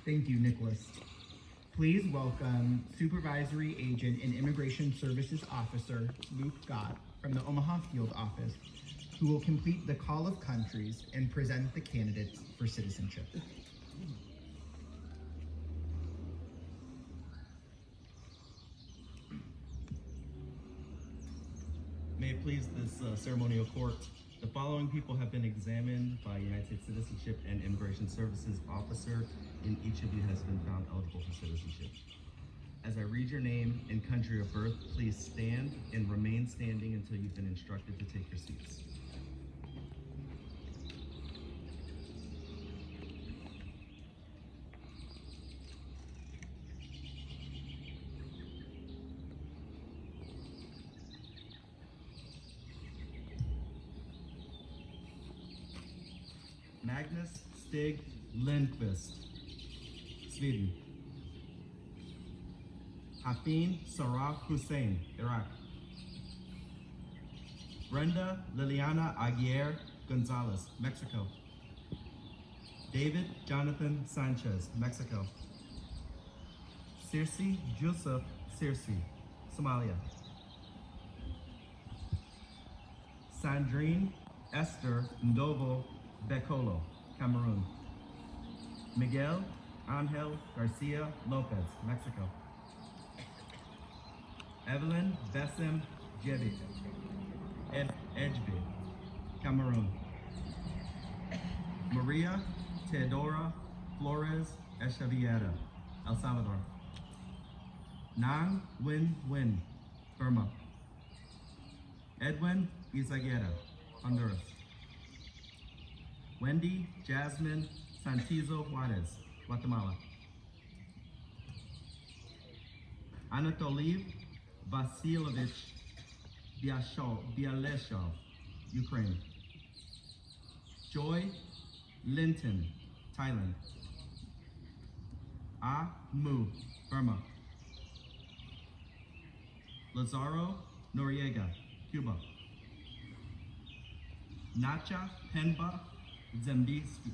Thank you, Nicholas. Please welcome Supervisory Agent and Immigration Services Officer Luke Gott from the Omaha Field Office, who will complete the call of countries and present the candidates for citizenship. May it please this ceremonial court, the following people have been examined by United States Citizenship and Immigration Services Officer, and each of you has been found eligible for citizenship. As I read your name and country of birth, please stand and remain standing until you've been instructed to take your seats. Magnus Stig Lindqvist, Sweden. Hafin Sarah Hussein, Iraq. Brenda Liliana Aguirre Gonzalez, Mexico. David Jonathan Sanchez, Mexico. Circe Joseph Circe, Somalia. Sandrine Esther Ndovo Becolo, Cameroon. Miguel Angel Garcia Lopez, Mexico. Evelyn Besem Jebi, Edgeby, Cameroon. Maria Teodora Flores Echeviera, El Salvador. Nang Win Win, Burma. Edwin Izaguirre, Honduras. Wendy Jasmine Santizo Juarez, Guatemala. Anatoly Vasilovich Bialeshov, Ukraine. Joy Linton, Thailand. Ah Mu, Burma. Lazaro Noriega, Cuba. Nacha Penba Zembiski,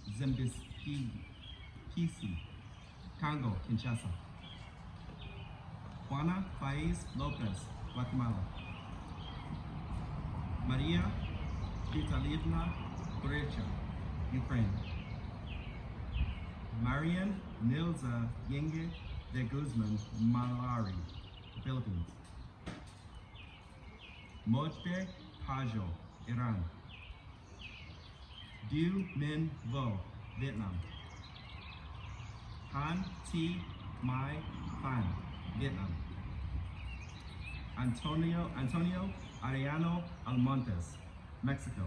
Congo, Kinshasa. Juana Faiz Lopez, Guatemala. Maria Vitalivna Brecha, Ukraine. Marian Nilza Yenge de Guzman Malari, Philippines. Mojbe Hajo, Iran. Du Minh Vo, Vietnam. Han Thi Mai Phan, Vietnam. Antonio Ariano Almontes, Mexico.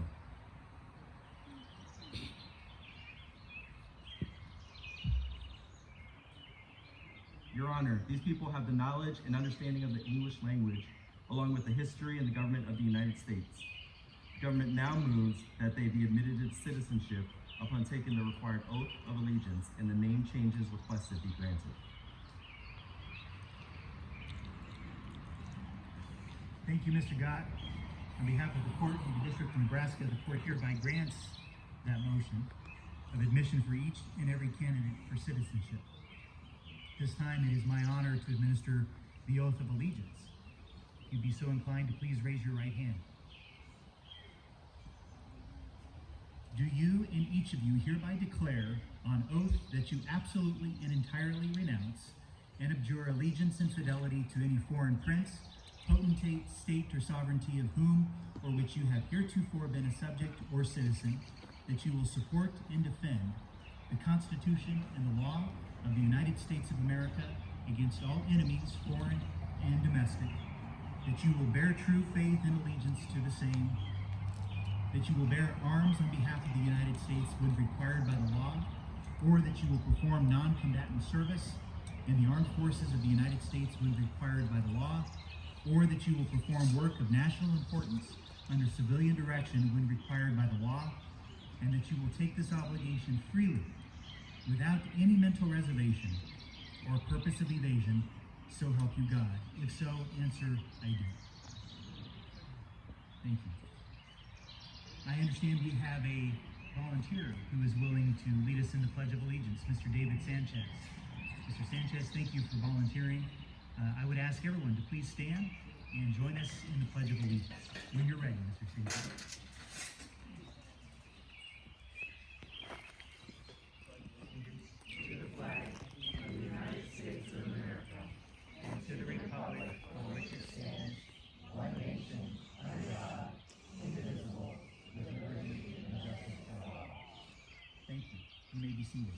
Your Honor, these people have the knowledge and understanding of the English language, along with the history and the government of the United States. The government now moves that they be admitted to citizenship upon taking the required oath of allegiance and the name changes requested be granted. Thank you, Mr. Gott. On behalf of the court of the District of Nebraska, the court hereby grants that motion of admission for each and every candidate for citizenship. This time it is my honor to administer the oath of allegiance. If you'd be so inclined to please raise your right hand. Do you and each of you hereby declare on oath that you absolutely and entirely renounce and abjure allegiance and fidelity to any foreign prince, potentate, state, or sovereignty of whom or which you have heretofore been a subject or citizen, that you will support and defend the Constitution and the law of the United States of America against all enemies, foreign and domestic, that you will bear true faith and allegiance to the same, that you will bear arms on behalf of the United States when required by the law, or that you will perform non-combatant service in the armed forces of the United States when required by the law, or that you will perform work of national importance under civilian direction when required by the law, and that you will take this obligation freely, without any mental reservation or purpose of evasion, so help you God. If so, answer, I do. Thank you. I understand we have a volunteer who is willing to lead us in the Pledge of Allegiance, Mr. David Sanchez. Mr. Sanchez, thank you for volunteering. I would ask everyone to please stand and join us in the Pledge of Allegiance. When you're ready, Mr. Sanchez. Thank you. You may be seated.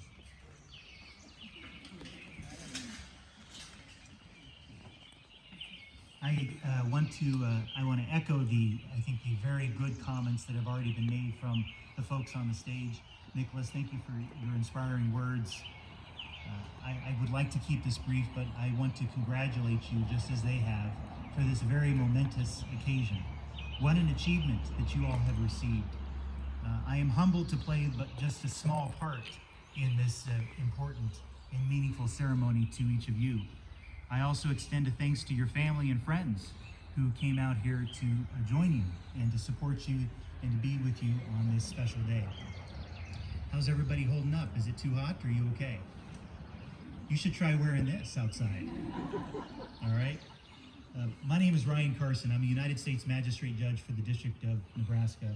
I want to echo the very good comments that have already been made from the folks on the stage. Nicholas, thank you for your inspiring words. I would like to keep this brief, but I want to congratulate you, just as they have, for this very momentous occasion. What an achievement that you all have received. I am humbled to play but just a small part in this important and meaningful ceremony to each of you. I also extend a thanks to your family and friends who came out here to join you and to support you and to be with you on this special day. How's everybody holding up? Is it too hot? Or are you okay? You should try wearing this outside. All right? My name is Ryan Carson. I'm a United States Magistrate Judge for the District of Nebraska.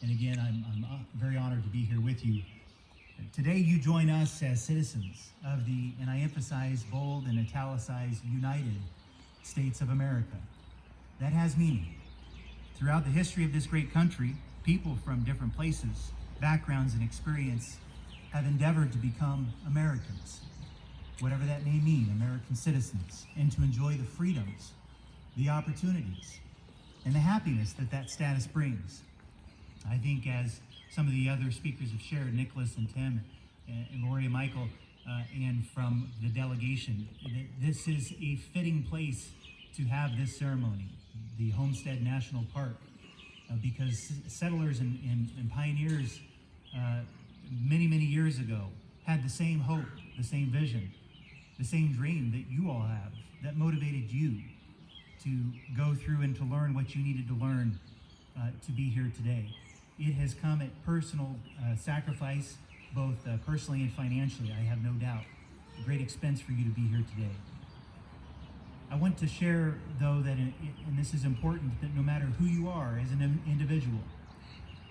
And again, I'm very honored to be here with you. Today you join us as citizens of the, and I emphasize bold and italicized, United States of America. That has meaning. Throughout the history of this great country, people from different places, backgrounds, and experience have endeavored to become Americans, whatever that may mean, American citizens, and to enjoy the freedoms, the opportunities, and the happiness that that status brings. I think, as some of the other speakers have shared, Nicholas and Tim and Lori and Michael, and from the delegation, this is a fitting place to have this ceremony, the Homestead National Park, because settlers and pioneers many, many years ago had the same hope, the same vision, the same dream that you all have, that motivated you to go through and to learn what you needed to learn to be here today. It has come at personal sacrifice, both personally and financially, I have no doubt. A great expense for you to be here today. I want to share, though, that, and this is important, that no matter who you are as an individual,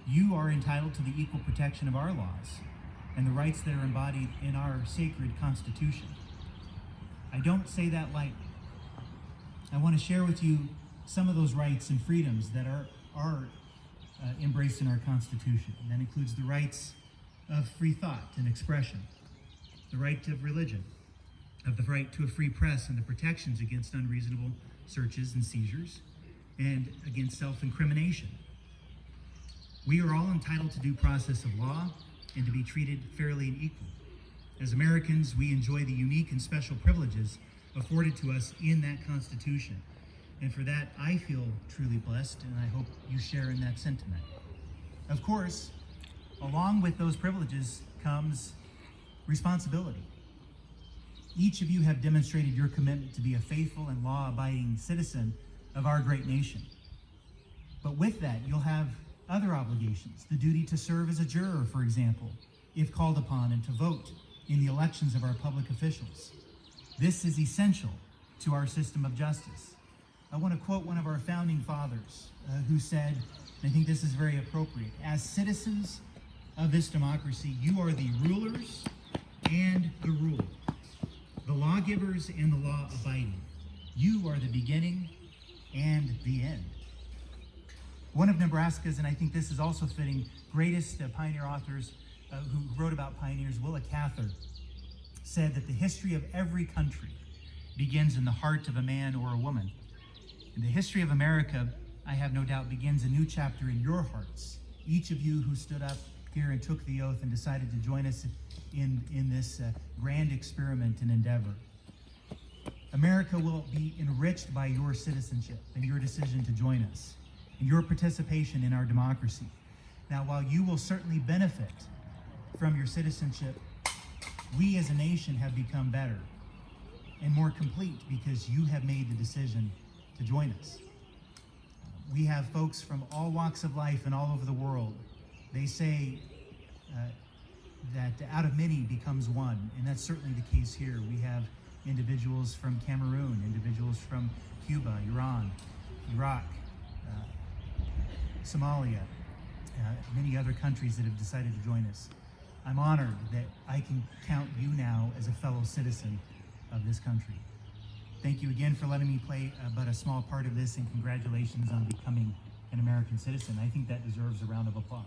you are entitled to the equal protection of our laws and the rights that are embodied in our sacred Constitution. I don't say that lightly. I want to share with you some of those rights and freedoms that are embraced in our Constitution. And that includes the rights of free thought and expression, the right of religion, of the right to a free press and the protections against unreasonable searches and seizures, and against self-incrimination. We are all entitled to due process of law and to be treated fairly and equally. As Americans, we enjoy the unique and special privileges afforded to us in that Constitution. And for that, I feel truly blessed, and I hope you share in that sentiment. Of course, along with those privileges comes responsibility. Each of you have demonstrated your commitment to be a faithful and law-abiding citizen of our great nation. But with that, you'll have other obligations, the duty to serve as a juror, for example, if called upon, and to vote in the elections of our public officials. This is essential to our system of justice. I want to quote one of our founding fathers who said, and I think this is very appropriate, as citizens of this democracy, you are the rulers and the ruled, the lawgivers and the law-abiding. You are the beginning and the end. One of Nebraska's, and I think this is also fitting, greatest pioneer authors who wrote about pioneers, Willa Cather, said that the history of every country begins in the heart of a man or a woman. And the history of America, I have no doubt, begins a new chapter in your hearts. Each of you who stood up here and took the oath and decided to join us in this grand experiment and endeavor. America will be enriched by your citizenship and your decision to join us, and your participation in our democracy. Now, while you will certainly benefit from your citizenship, we as a nation have become better and more complete because you have made the decision to join us. We have folks from all walks of life and all over the world. They say that out of many becomes one, and that's certainly the case here. We have individuals from Cameroon, individuals from Cuba, Iran, Iraq, Somalia, many other countries that have decided to join us. I'm honored that I can count you now as a fellow citizen of this country. Thank you again for letting me play but a small part of this, and congratulations on becoming an American citizen. I think that deserves a round of applause.